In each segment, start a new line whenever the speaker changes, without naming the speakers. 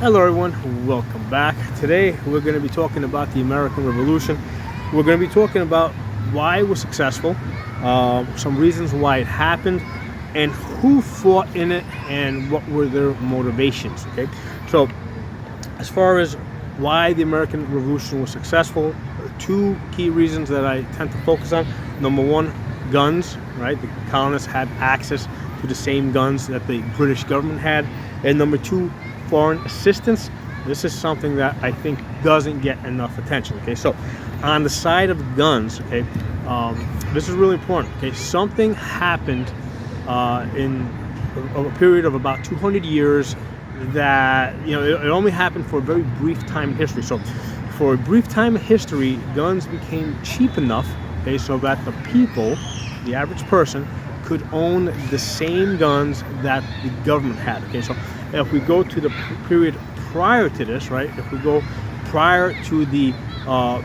Hello everyone, welcome back. Today we're going to be talking about the American Revolution. We're going to be talking about why it was successful, some reasons why it happened, and who fought in it and what were their motivations. Okay, so as far as why the American Revolution was successful, two key reasons that I tend to focus on. Number one, guns, right? The colonists had access to the same guns that the British government had. And number two, foreign assistance. This is something that I think doesn't get enough attention. Okay, so on the side of guns, okay, this is really important. Okay, something happened in a period of about 200 years that, it only happened for a very brief time in history. So for a brief time in history, guns became cheap enough, okay, so that the people, the average person, could own the same guns that the government had. Okay, so if we go to the period prior to this, right, if we go prior to the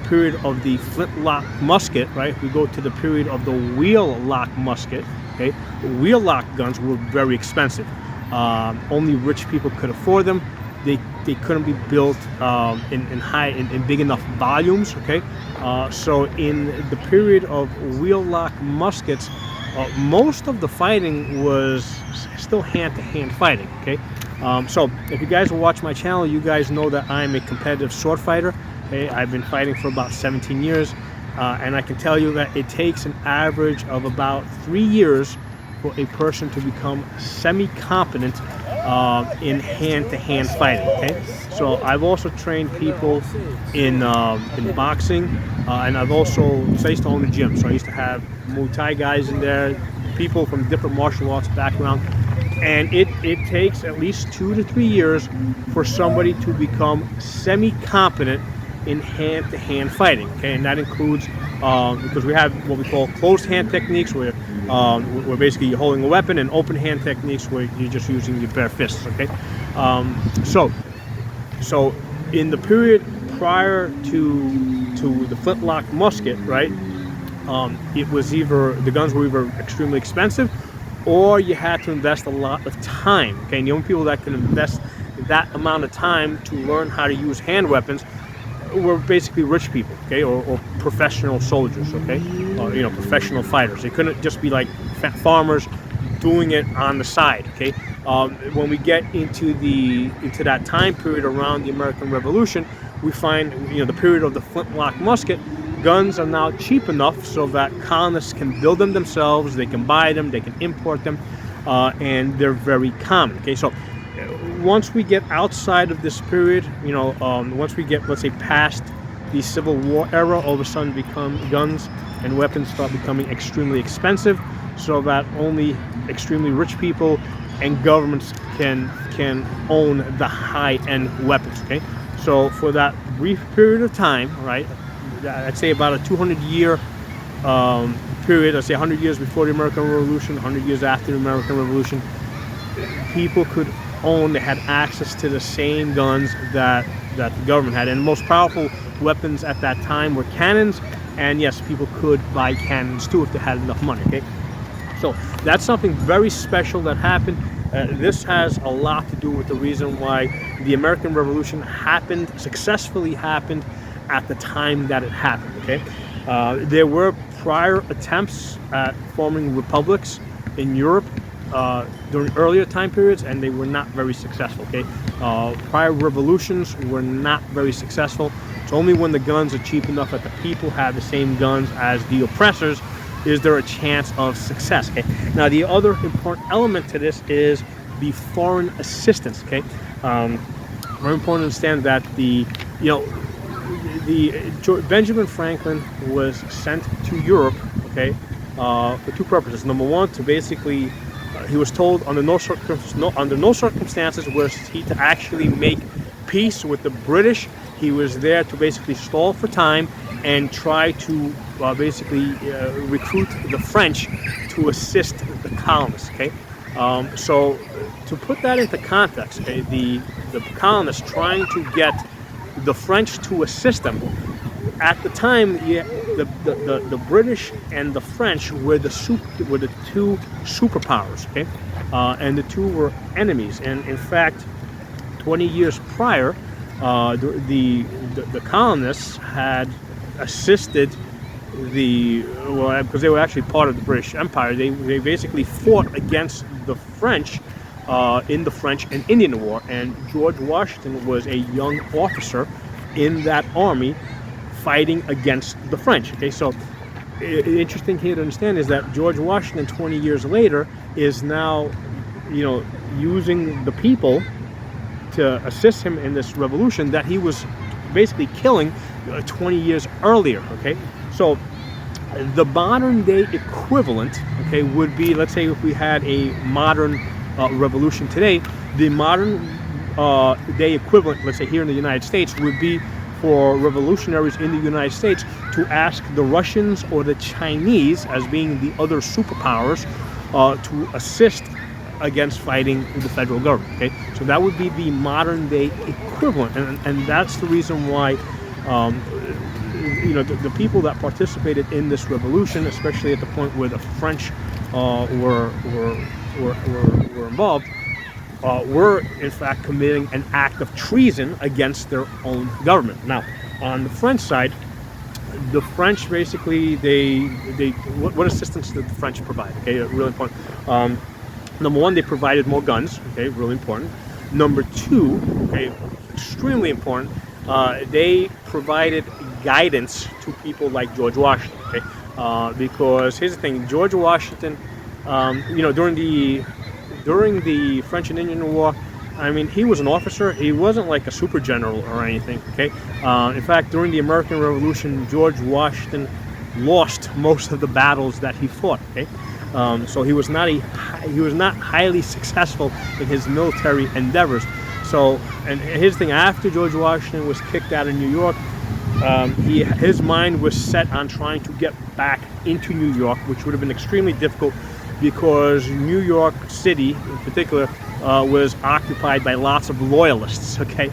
period of the flintlock musket, right, if we go to the period of the wheel-lock musket, okay, wheel-lock guns were very expensive. Only rich people could afford them. They couldn't be built in big enough volumes. Okay, so in the period of wheel-lock muskets, most of the fighting was still hand-to-hand fighting. Okay, so if you guys watch my channel, you guys know that I'm a competitive sword fighter. Okay, I've been fighting for about 17 years, and I can tell you that it takes an average of about 3 years for a person to become semi-competent in hand-to-hand fighting. Okay, so I've also trained people in boxing, and I've also, so I used to own a gym, so I used to have Muay Thai guys in there, people from different martial arts background, and it takes at least 2 to 3 years for somebody to become semi-competent in hand-to-hand fighting. Okay, and that includes because we have what we call closed hand techniques, where basically you're holding a weapon, and open hand techniques where you're just using your bare fists. Okay, so in the period prior to the flintlock musket, right, it was either the guns were either extremely expensive, or you had to invest a lot of time. Okay, and the only people that can invest that amount of time to learn how to use hand weapons were basically rich people, okay, or professional soldiers, okay, professional fighters. They couldn't just be like farmers doing it on the side. Okay, when we get into that time period around the American Revolution, we find the period of the flintlock musket. Guns are now cheap enough so that colonists can build them themselves. They can buy them, they can import them, and they're very common. Okay, so once we get outside of this period, once we get, let's say, past the Civil War era, all of a sudden guns and weapons start becoming extremely expensive, so that only extremely rich people and governments can own the high-end weapons. Okay, so for that brief period of time, right, I'd say about a 200-year period, I'd say 100 years before the American Revolution, 100 years after the American Revolution, people they had access to the same guns that the government had. And the most powerful weapons at that time were cannons, and yes, people could buy cannons too if they had enough money. Okay, so that's something very special that happened. This has a lot to do with the reason why the American Revolution successfully happened at the time that it happened. Okay, there were prior attempts at forming republics in Europe during earlier time periods, and they were not very successful. Okay, prior revolutions were not very successful. It's only when the guns are cheap enough that the people have the same guns as the oppressors is there a chance of success. Okay, now the other important element to this is the foreign assistance. Okay, very important to understand that Benjamin Franklin was sent to Europe, okay, for two purposes. Number one, to basically he was told under no circumstances was he to actually make peace with the British. He was there to basically stall for time and try to basically recruit the French to assist the colonists. Okay, so to put that into context, okay, the colonists trying to get the French to assist them. At the time, the British and the French were the two superpowers, okay, and the two were enemies. And in fact, 20 years prior, the colonists had assisted because they were actually part of the British Empire. They basically fought against the French in the French and Indian War, and George Washington was a young officer in that army fighting against the French. Okay, so interesting here to understand is that George Washington 20 years later is now, using the people to assist him in this revolution that he was basically killing 20 years earlier. Okay, so the modern day equivalent, okay, would be, let's say if we had a modern revolution today, the modern day equivalent, let's say here in the United States, would be for revolutionaries in the United States to ask the Russians or the Chinese, as being the other superpowers, to assist against fighting the federal government. Okay, so that would be the modern day equivalent, and that's the reason why the people that participated in this revolution, especially at the point where the French were involved, were in fact committing an act of treason against their own government. Now, on the French side, the French basically what assistance did the French provide? Okay, really important. Number one, they provided more guns. Okay, really important. Number two, okay, extremely important, they provided guidance to people like George Washington. Okay, because here's the thing: George Washington, during the French and Indian War, I mean, he was an officer. He wasn't like a super general or anything. Okay, in fact, during the American Revolution, George Washington lost most of the battles that he fought. Okay, so he was not highly successful in his military endeavors. So, and here's the thing: after George Washington was kicked out of New York, his mind was set on trying to get back into New York, which would have been extremely difficult, because New York City in particular was occupied by lots of loyalists. Okay,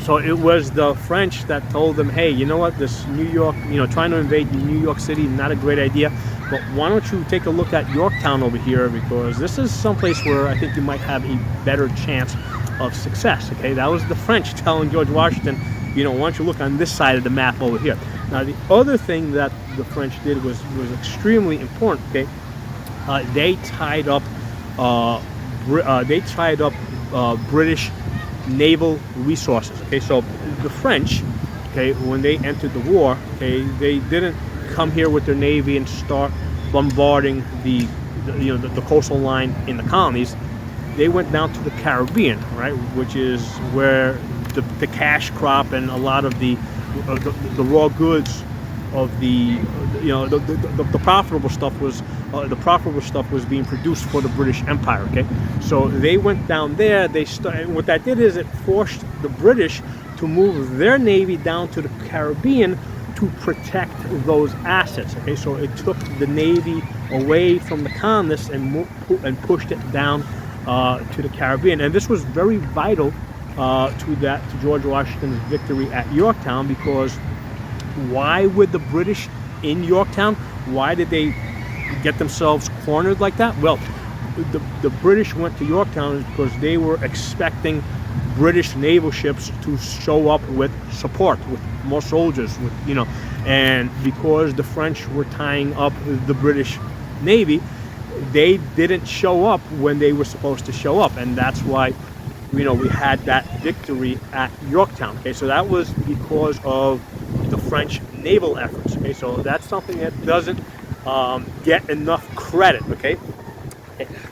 so it was the French that told them, hey, you know what, this New York, trying to invade New York City, not a great idea, but why don't you take a look at Yorktown over here, because this is someplace where I think you might have a better chance of success. Okay, that was the French telling George Washington, why don't you look on this side of the map over here. Now, the other thing that the French did was extremely important. Okay, they tied up British naval resources. Okay, so the French, okay, when they entered the war, okay, they didn't come here with their navy and start bombarding the coastal line in the colonies. They went down to the Caribbean, right, which is where the cash crop and a lot of the raw goods of the profitable stuff was being produced for the British Empire. Okay, so they went down there. And what that did is it forced the British to move their navy down to the Caribbean to protect those assets. Okay, so it took the navy away from the colonists and pushed it down to the Caribbean, and this was very vital to George Washington's victory at Yorktown, because why would the British in Yorktown, why did they get themselves cornered like that? Well, the British went to Yorktown because they were expecting British naval ships to show up with support, with more soldiers, and because the French were tying up the British Navy, they didn't show up when they were supposed to show up, and that's why we had that victory at Yorktown. Okay, so that was because of the French naval efforts. Okay, so that's something that doesn't get enough credit. Okay,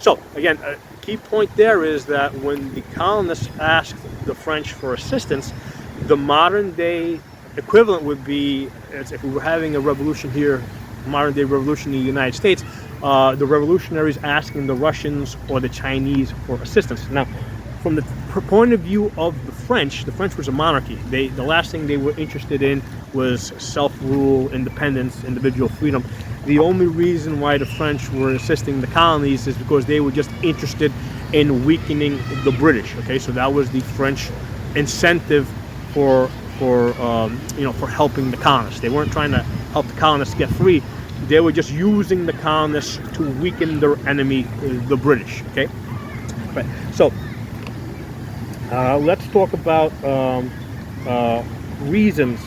so again, a key point there is that when the colonists asked the French for assistance, the modern day equivalent would be, as if we were having a revolution here, modern day revolution in the United States, the revolutionaries asking the Russians or the Chinese for assistance. Now, from the point of view of the French was a monarchy. The last thing they were interested in was self-rule, independence, individual freedom. The only reason why the French were assisting the colonies is because they were just interested in weakening the British. Okay, so that was the French incentive for helping the colonists. They weren't trying to help the colonists get free. They were just using the colonists to weaken their enemy, the British. Okay, right. So Let's talk about uh, reasons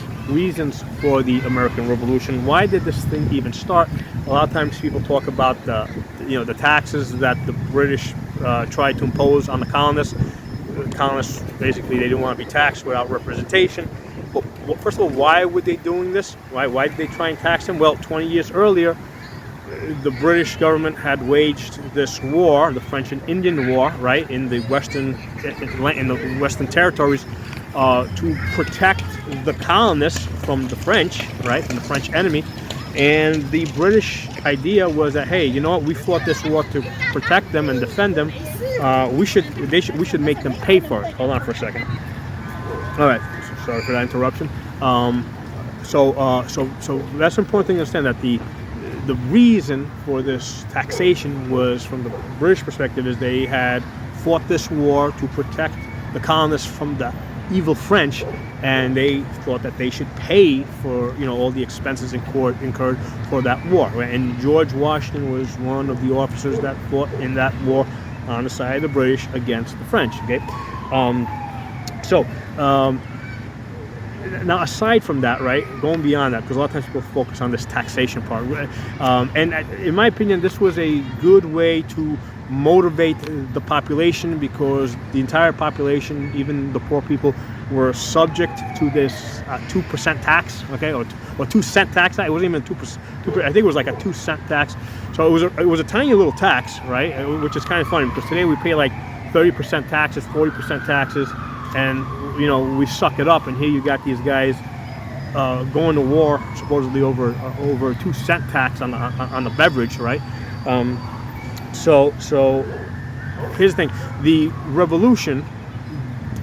for the American Revolution. Why did this thing even start? A lot of times people talk about the taxes that the British tried to impose on the colonists. The colonists basically, they didn't want to be taxed without representation. But first of all, why were they doing this? Why did they try and tax them? Well, 20 years earlier, the British government had waged this war, the French and Indian War, right, in the western territories, to protect the colonists from the French, right, from the French enemy. And the British idea was that, hey, you know what? We fought this war to protect them and defend them. We should make them pay for it. Hold on for a second. All right, sorry for that interruption. So that's an important thing to understand, that the reason for this taxation was, from the British perspective, is they had fought this war to protect the colonists from the evil French, and they thought that they should pay for all the expenses incurred for that war. Right? And George Washington was one of the officers that fought in that war on the side of the British against the French. Okay, now, aside from that, right, going beyond that, because a lot of times people focus on this taxation part, and in my opinion, this was a good way to motivate the population, because the entire population, even the poor people, were subject to this 2% tax, okay, or 2-cent tax. It wasn't even 2%. I think it was like a 2-cent tax. So it was a tiny little tax, right, which is kind of funny, because today we pay like 30% taxes, 40% taxes, and we suck it up. And here you got these guys going to war supposedly over a 2-cent tax on the beverage, right? So here's the thing: the revolution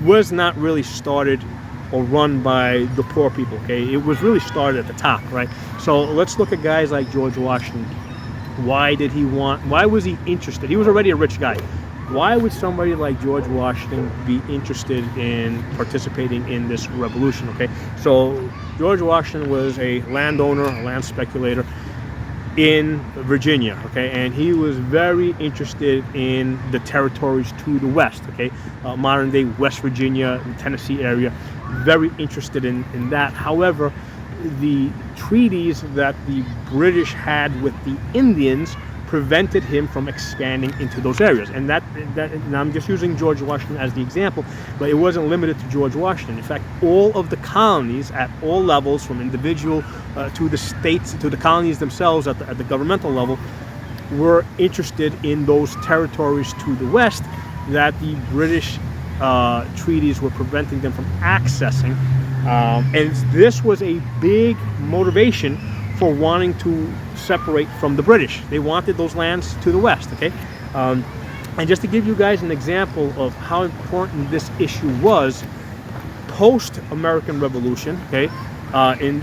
was not really started or run by the poor people. Okay, it was really started at the top, right? So let's look at guys like George Washington. Why was he interested? He was already a rich guy. Why would somebody like George Washington be interested in participating in this revolution? Okay, so George Washington was a landowner, a land speculator in Virginia, okay, and he was very interested in the territories to the west, okay, modern day West Virginia, Tennessee area, very interested in that. However, the treaties that the British had with the Indians prevented him from expanding into those areas. And that now I'm just using George Washington as the example, but it wasn't limited to George Washington. In fact, all of the colonies at all levels, from individual to the states, to the colonies themselves at the governmental level, were interested in those territories to the west that the British treaties were preventing them from accessing. And this was a big motivation for wanting to separate from the British. They wanted those lands to the west, okay? And just to give you guys an example of how important this issue was, post-American Revolution, okay,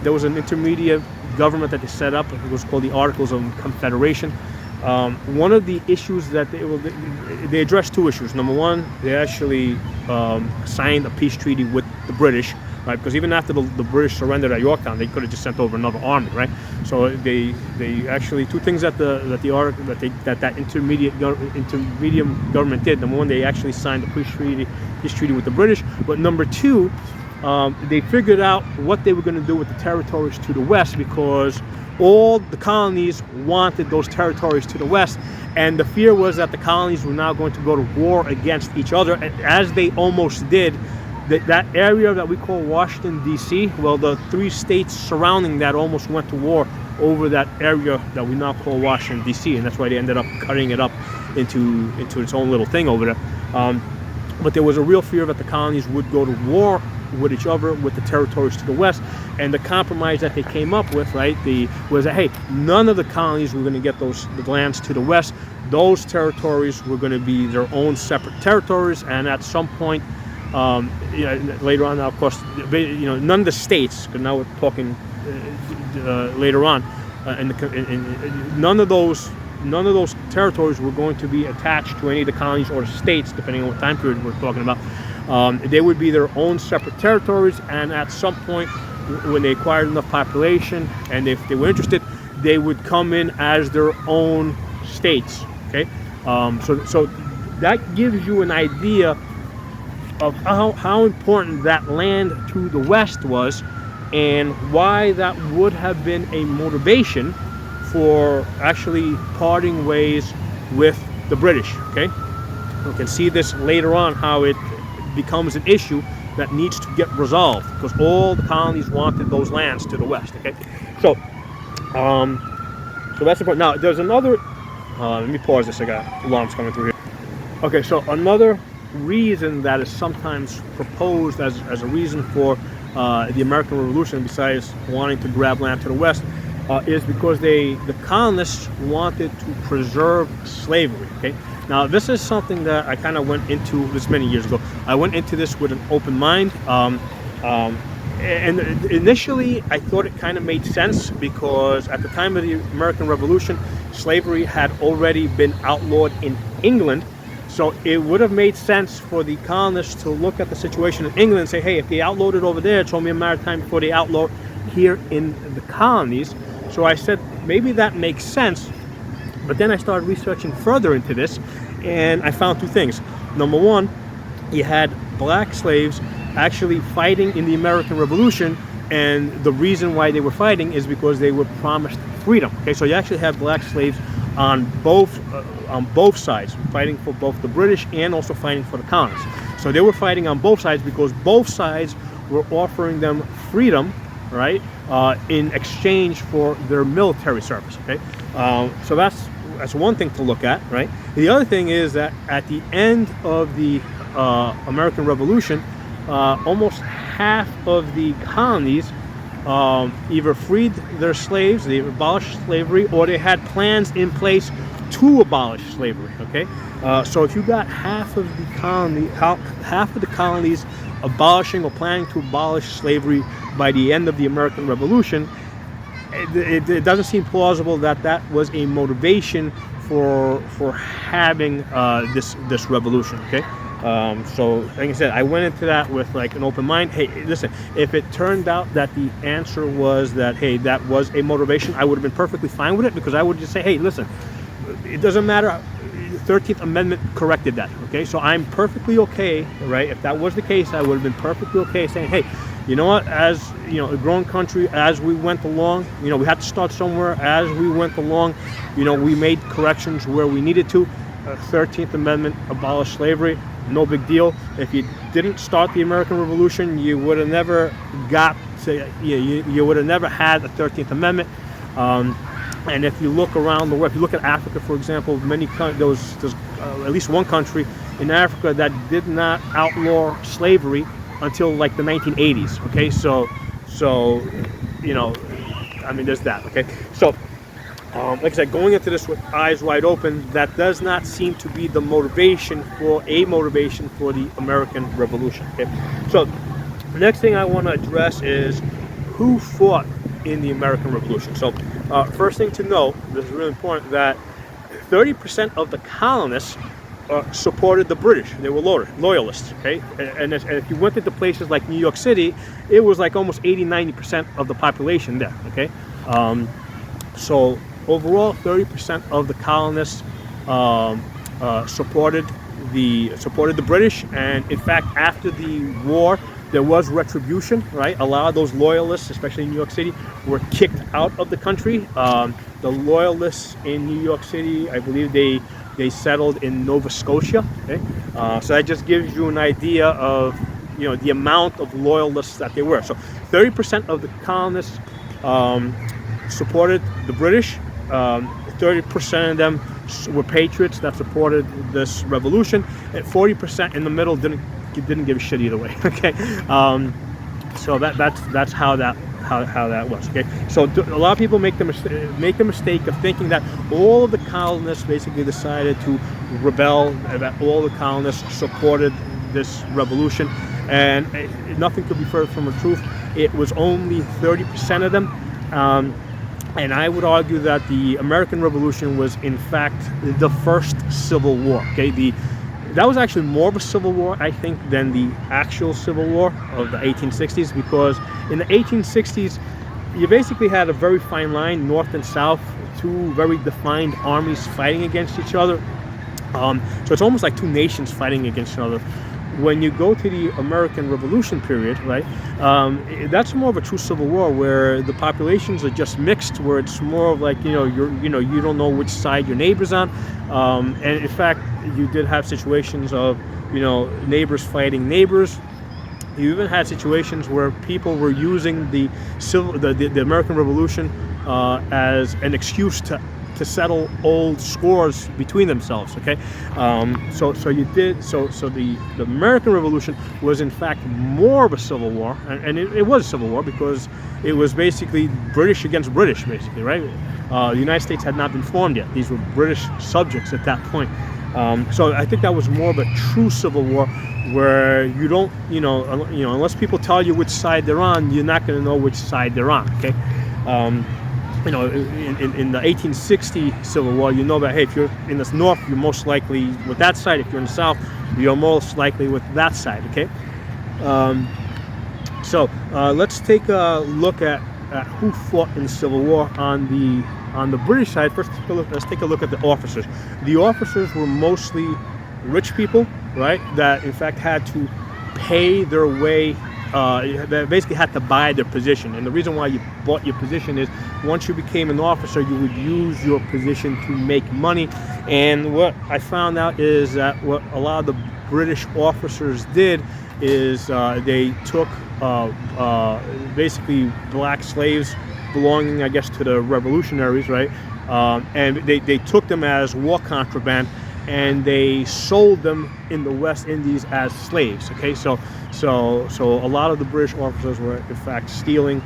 there was an intermediate government that they set up. It was called the Articles of Confederation. One of the issues that they addressed two issues. Number one, they actually signed a peace treaty with the British, right? Because even after the British surrendered at Yorktown, they could have just sent over another army, right? So they actually, two things that that intermediate government did. Number one, they actually signed a peace treaty with the British. But number two, they figured out what they were going to do with the territories to the west, because all the colonies wanted those territories to the west, and the fear was that the colonies were now going to go to war against each other, as they almost did. That area that we call Washington, D.C., well, the three states surrounding that almost went to war over that area that we now call Washington, D.C., and that's why they ended up cutting it up into its own little thing over there. But there was a real fear that the colonies would go to war with each other, with the territories to the west. And the compromise that they came up with, right, was that, hey, none of the colonies were going to get the lands to the west. Those territories were going to be their own separate territories, and at some point, later on, now, of course, none of the states, because now we're talking later on, none of those territories were going to be attached to any of the colonies or the states, depending on what time period we're talking about. They would be their own separate territories, and at some point, when they acquired enough population, and if they were interested, they would come in as their own states. Okay, so that gives you an idea of how important that land to the West was, and why that would have been a motivation for actually parting ways with the British. Okay, we can see this later on, how it becomes an issue that needs to get resolved, because all the colonies wanted those lands to the west. Okay, so so that's important. Now there's another, let me pause this, I got alarms coming through here. Okay, so another reason that is sometimes proposed as a reason for the American Revolution, besides wanting to grab land to the west, is because the colonists wanted to preserve slavery. Okay, now this is something that I kind of went into this many years ago. I went into this with an open mind, and initially I thought it kind of made sense, because at the time of the American Revolution, slavery had already been outlawed in England. So it would have made sense for the colonists to look at the situation in England and say, hey, if they outlawed it over there, it's only a matter of time before they outlaw here in the colonies. So I said, maybe that makes sense. But then I started researching further into this, and I found two things. Number one, you had black slaves actually fighting in the American Revolution, and the reason why they were fighting is because they were promised freedom. Okay, so you actually have black slaves on both sides, fighting for both the British and also fighting for the colonies. So they were fighting on both sides because both sides were offering them freedom, right, in exchange for their military service. Okay, so that's one thing to look at, right? The other thing is that at the end of the American Revolution, almost half of the colonies either freed their slaves, they abolished slavery, or they had plans in place to abolish slavery. Okay, so if you got half of the colonies abolishing or planning to abolish slavery by the end of the American Revolution, it doesn't seem plausible that that was a motivation for having this revolution. Okay. So like I said, I went into that with like an open mind. Hey, listen, if it turned out that the answer was that, hey, that was a motivation, I would have been perfectly fine with it, because I would just say, hey, listen, it doesn't matter. The 13th Amendment corrected that. Okay, so I'm perfectly okay, right? If that was the case, I would have been perfectly okay saying, hey, you know what, as you know, a growing country, as we went along, you know, we had to start somewhere. As we went along, you know, we made corrections where we needed to. 13th Amendment abolished slavery. No big deal. If you didn't start the American Revolution, you would have never got to, you would have never had the 13th Amendment. And if you look around the world, if you look at Africa, for example, there's at least one country in Africa that did not outlaw slavery until like the 1980s. Okay, so you know, I mean, there's that. Okay, so. Like I said, going into this with eyes wide open, that does not seem to be the motivation for the American Revolution. Okay? So the next thing I want to address is who fought in the American Revolution. So first thing to know, this is really important, that 30% of the colonists supported the British. They were loyalists. Okay, and if you went into places like New York City, it was like almost 80-90% of the population there. Okay, so overall, 30% of the colonists supported the British, and in fact, after the war, there was retribution. Right, a lot of those loyalists, especially in New York City, were kicked out of the country. The loyalists in New York City, I believe they settled in Nova Scotia. Okay, so that just gives you an idea of, you know, the amount of loyalists that they were. So 30% of the colonists supported the British. 30% of them were patriots that supported this revolution, and 40% in the middle didn't give a shit either way. Okay, so that's how that was. Okay, so a lot of people make the mistake of thinking that all of the colonists basically decided to rebel, that all the colonists supported this revolution, and nothing could be further from the truth. It was only 30% of them. And I would argue that the American Revolution was, in fact, the first Civil War. Okay, that was actually more of a civil war, I think, than the actual Civil War of the 1860s, because in the 1860s, you basically had a very fine line, north and south, two very defined armies fighting against each other. So it's almost like two nations fighting against each other. when you go to the American Revolution period, right, that's more of a true civil war where the populations are just mixed, where it's more of like, you don't know which side your neighbor's on. And in fact, you did have situations of, neighbors fighting neighbors. You even had situations where people were using the American Revolution as an excuse to settle old scores between themselves. Okay, so the American Revolution was in fact more of a civil war, and it was a civil war because it was basically British against British, basically, right? The United States had not been formed yet; these were British subjects at that point. So I think that was more of a true civil war, where you don't, unless people tell you which side they're on, you're not going to know which side they're on. Okay. In the 1860 Civil War, you know that, hey, if you're in the North, you're most likely with that side. If you're in the South, you're most likely with that side, okay? So let's take a look at who fought in the Civil War on the British side. First, let's take a look at the officers. The officers were mostly rich people, right, that in fact had to pay their way. They basically had to buy their position, and the reason why you bought your position is once you became an officer, you would use your position to make money. And what I found out is that what a lot of the British officers did is they took basically black slaves belonging, I guess, to the revolutionaries, right? And they took them as war contraband, and they sold them in the West Indies as slaves. Okay, so a lot of the British officers were in fact stealing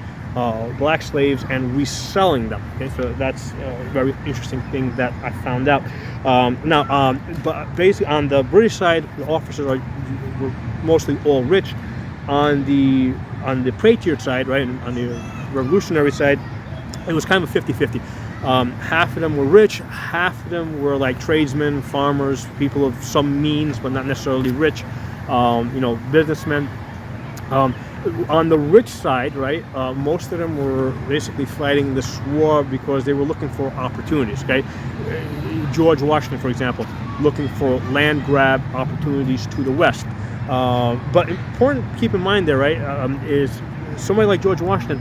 black slaves and reselling them. Okay, so that's a very interesting thing that I found out. But basically on the British side, the officers were mostly all rich. On the Patriot side, right, on the revolutionary side, it was kind of a 50-50. Half of them were rich, half of them were like tradesmen, farmers, people of some means but not necessarily rich, businessmen. On the rich side, right, most of them were basically fighting this war because they were looking for opportunities. Okay, George Washington, for example, looking for land grab opportunities to the west. But important to keep in mind there, right, is somebody like George Washington.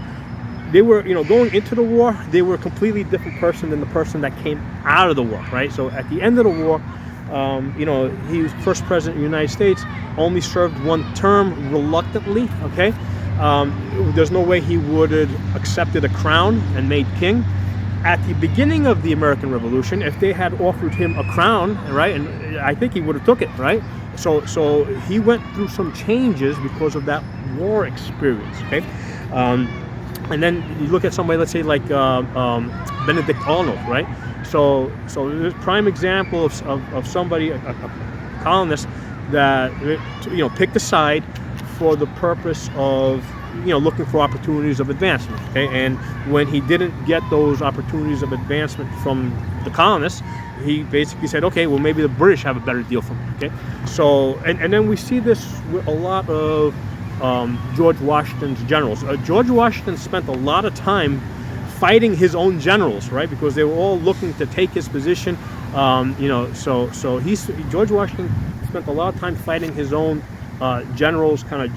They were, going into the war, they were a completely different person than the person that came out of the war, right? So at the end of the war, he was first president of the United States, only served one term reluctantly, okay? There's no way he would have accepted a crown and made king. At the beginning of the American Revolution, if they had offered him a crown, right, and I think he would have took it, right? So he went through some changes because of that war experience, okay? And then you look at somebody, let's say like Benedict Arnold, right? So there's a prime example of somebody, a colonist that picked a side for the purpose of looking for opportunities of advancement. Okay, and when he didn't get those opportunities of advancement from the colonists, he basically said, okay, well maybe the British have a better deal for me. Okay, so and then we see this with a lot of George Washington's generals. George Washington spent a lot of time fighting his own generals, right? Because they were all looking to take his position. So George Washington spent a lot of time fighting his own generals, kind of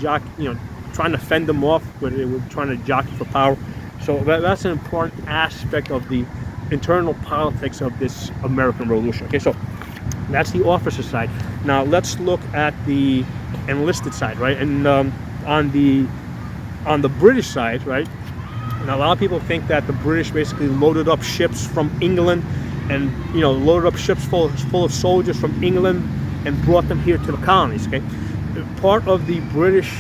trying to fend them off when they were trying to jockey for power. So that's an important aspect of the internal politics of this American Revolution. Okay, so that's the officer side. Now let's look at the enlisted side, right? And on the British side, right? And a lot of people think that the British basically loaded up ships from England, and loaded up ships full of soldiers from England and brought them here to the colonies. Okay, part of the British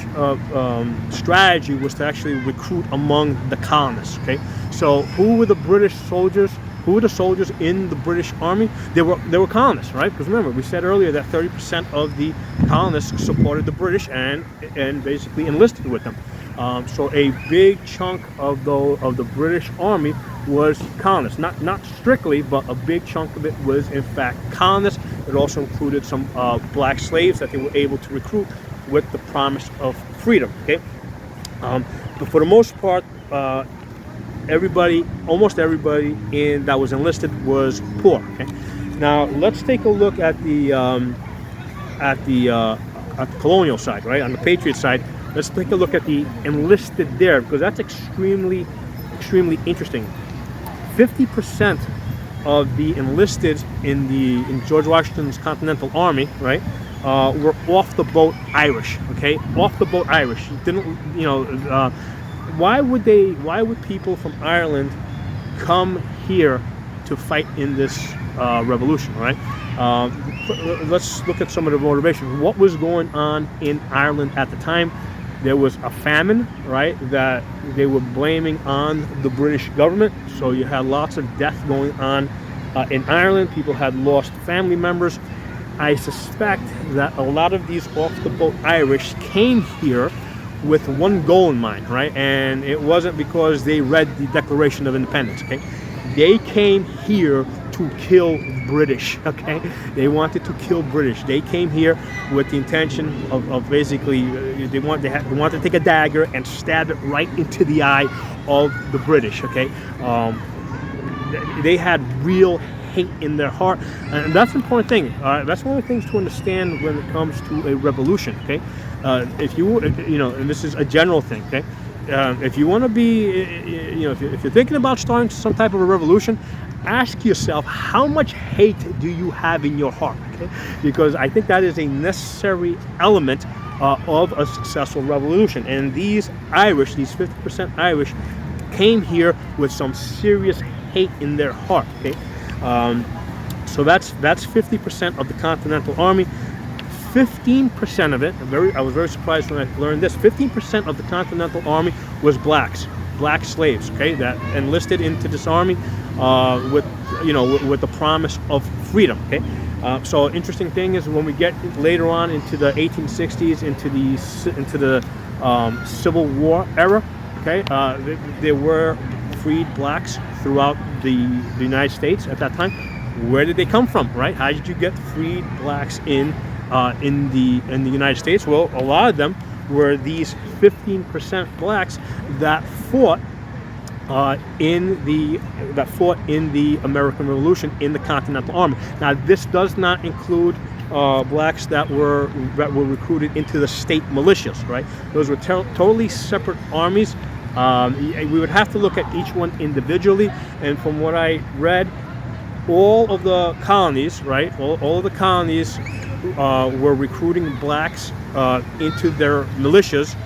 strategy was to actually recruit among the colonists. Okay, so who were the British soldiers? Who were the soldiers in the British Army? They were colonists, right? Because remember, we said earlier that 30% of the colonists supported the British and basically enlisted with them. So a big chunk of the British Army was colonists. Not strictly, but a big chunk of it was in fact colonists. It also included some black slaves that they were able to recruit with the promise of freedom. Okay, but for the most part, almost everybody that was enlisted was poor. Okay, now let's take a look at the colonial side, right, on the Patriot side. Let's take a look at the enlisted there, because that's extremely interesting. 50% of the enlisted in George Washington's Continental Army, right, were off the boat Irish. Okay, off the boat Irish. Didn't why would people from Ireland come here to fight in this revolution, right? Let's look at some of the motivation. What was going on in Ireland at the time? There was a famine, right, that they were blaming on the British government. So you had lots of death going on in Ireland. People had lost family members. I suspect that a lot of these off-the-boat Irish came here with one goal in mind, right? And it wasn't because they read the Declaration of Independence, okay? They came here to kill British, okay? They wanted to kill British. They came here with the intention of basically, they wanted to take a dagger and stab it right into the eye of the British, okay? They had real hate in their heart, and that's an important thing. That's one of the things to understand when it comes to a revolution, okay? If you know, and this is a general thing, okay? If you want to be, if you're thinking about starting some type of a revolution, ask yourself, how much hate do you have in your heart? Okay? Because I think that is a necessary element of a successful revolution. And these Irish, these 50% Irish, came here with some serious hate in their heart. Okay, so that's 50% of the Continental Army. 15% of it, I was very surprised when I learned this, 15% of the Continental Army was blacks, black slaves, okay, that enlisted into this army with the promise of freedom, okay. So interesting thing is when we get later on into the 1860s, into the Civil War era, okay, there were freed blacks throughout the United States at that time. Where did they come from, right? How did you get freed blacks in the United States? Well, a lot of them were these 15% blacks that fought in the American Revolution in the Continental Army. Now, this does not include blacks that were recruited into the state militias, right? Those were totally separate armies. We would have to look at each one individually, and from what I read, all of the colonies, right? All of the colonies were recruiting blacks into their militias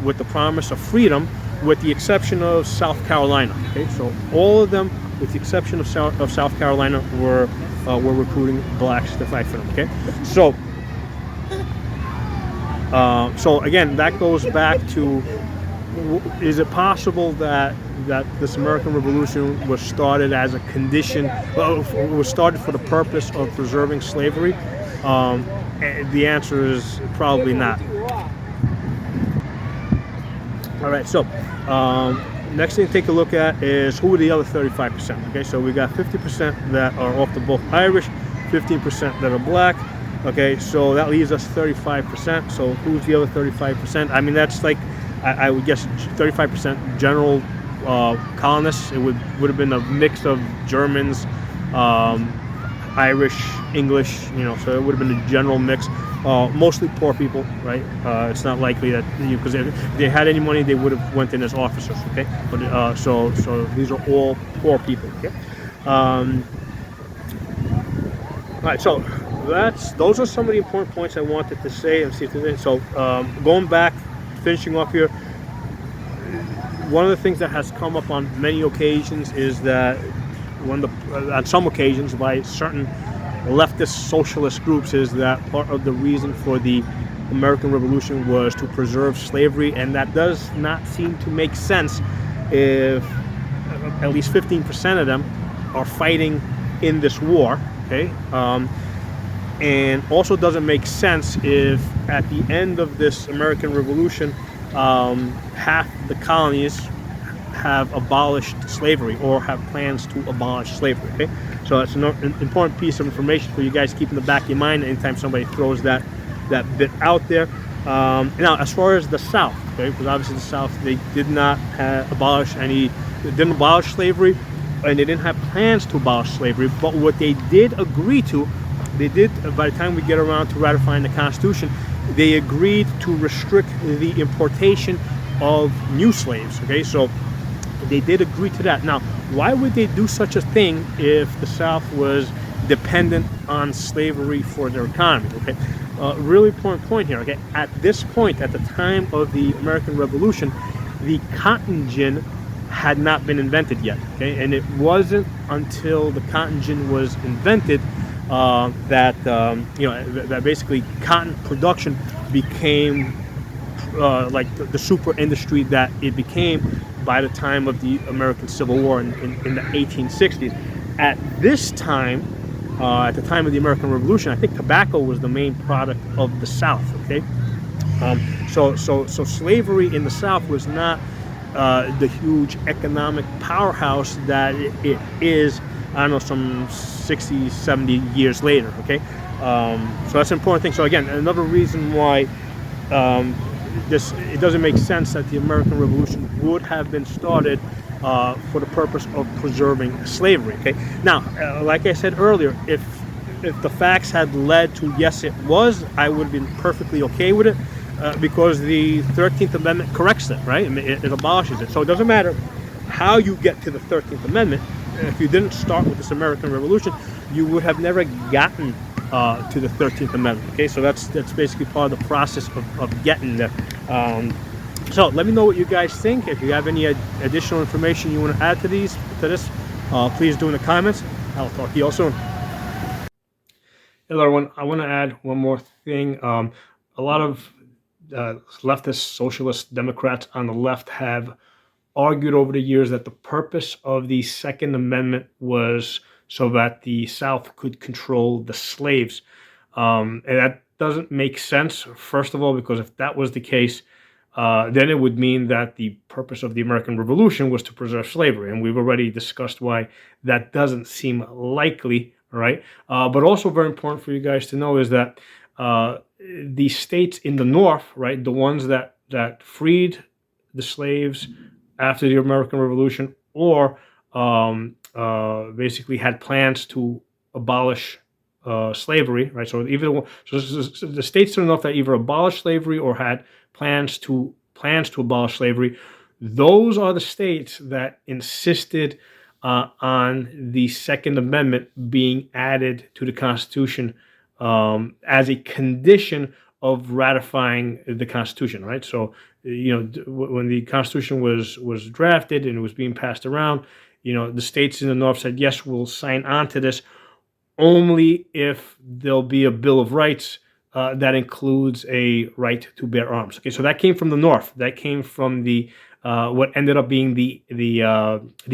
with the promise of freedom, with the exception of South Carolina. Okay, so all of them, with the exception of South Carolina, were recruiting blacks to fight for them. Okay, so again, that goes back to: is it possible that this American Revolution was started as a condition, was started for the purpose of preserving slavery? The answer is probably not. All right, so next thing to take a look at is who are the other 35%. Okay, so we got 50% that are off the boat Irish, 15% that are black. Okay, so that leaves us 35%. So who's the other 35%? I mean, that's like, I would guess 35% general colonists. It would have been a mix of Germans, Irish, English, so it would have been a general mix. Mostly poor people, right? It's not likely that, because if they had any money, they would have went in as officers, okay? But so these are all poor people, okay? All right, so those are some of the important points I wanted to say and see if there's any. So going back, finishing off here, one of the things that has come up on many occasions is that on some occasions by certain leftist socialist groups is that part of the reason for the American Revolution was to preserve slavery, and that does not seem to make sense if at least 15% of them are fighting in this war, okay? And also doesn't make sense if at the end of this American Revolution half the colonies have abolished slavery or have plans to abolish slavery, okay? So that's an important piece of information for you guys to keep in the back of your mind anytime somebody throws that bit out there. Now, as far as the South, okay, because obviously the South, they did not didn't abolish slavery, and they didn't have plans to abolish slavery, but what they did agree to, by the time we get around to ratifying the Constitution, they agreed to restrict the importation of new slaves. Okay, so they did agree to that. Now, why would they do such a thing if the South was dependent on slavery for their economy? Okay, really important point here. Okay, at this point, at the time of the American Revolution, the cotton gin had not been invented yet. Okay, and it wasn't until the cotton gin was invented that that basically cotton production became like the super industry that it became by the time of the American Civil War in the 1860s. At this time, at the time of the American Revolution, I think tobacco was the main product of the South. Okay, so slavery in the South was not the huge economic powerhouse that it is, I don't know, some 60, 70 years later. Okay, so that's an important thing. So again, another reason why it doesn't make sense that the American Revolution would have been started for the purpose of preserving slavery. Okay, now, like I said earlier, if the facts had led to yes, it was, I would have been perfectly okay with it because the 13th Amendment corrects it, right? I mean, it abolishes it. So it doesn't matter how you get to the 13th Amendment. If you didn't start with this American Revolution, you would have never gotten to the 13th Amendment. Okay, so that's basically part of the process of getting there. So let me know what you guys think. If you have any additional information you want to add to this, please do in the comments. I'll talk to you all soon. Hello everyone, I want to add one more thing. A lot of leftist, socialist Democrats on the left have argued over the years that the purpose of the Second Amendment was so that the South could control the slaves. And that doesn't make sense, first of all, because if that was the case, then it would mean that the purpose of the American Revolution was to preserve slavery. And we've already discussed why that doesn't seem likely, right? But also very important for you guys to know is that the states in the North, right, the ones that freed the slaves after the American Revolution, or basically had plans to abolish slavery, right? So the states to the north that either abolished slavery or had plans to abolish slavery, those are the states that insisted on the Second Amendment being added to the Constitution as a condition of ratifying the Constitution, right? So, when the Constitution was drafted and it was being passed around, the states in the North said, yes, we'll sign on to this only if there'll be a Bill of Rights that includes a right to bear arms. Okay, so that came from the North. That came from the what ended up being the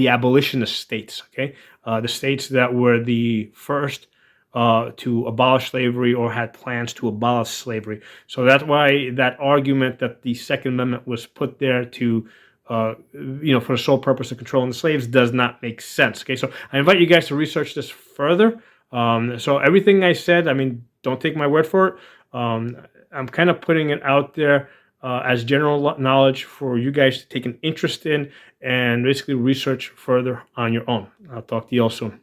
abolitionist states. Okay, the states that were the first to abolish slavery or had plans to abolish slavery. So that's why that argument that the Second Amendment was put there to, for the sole purpose of controlling the slaves does not make sense. Okay, so I invite you guys to research this further. So everything I said, I mean, don't take my word for it. I'm kind of putting it out there as general knowledge for you guys to take an interest in and basically research further on your own. I'll talk to you all soon.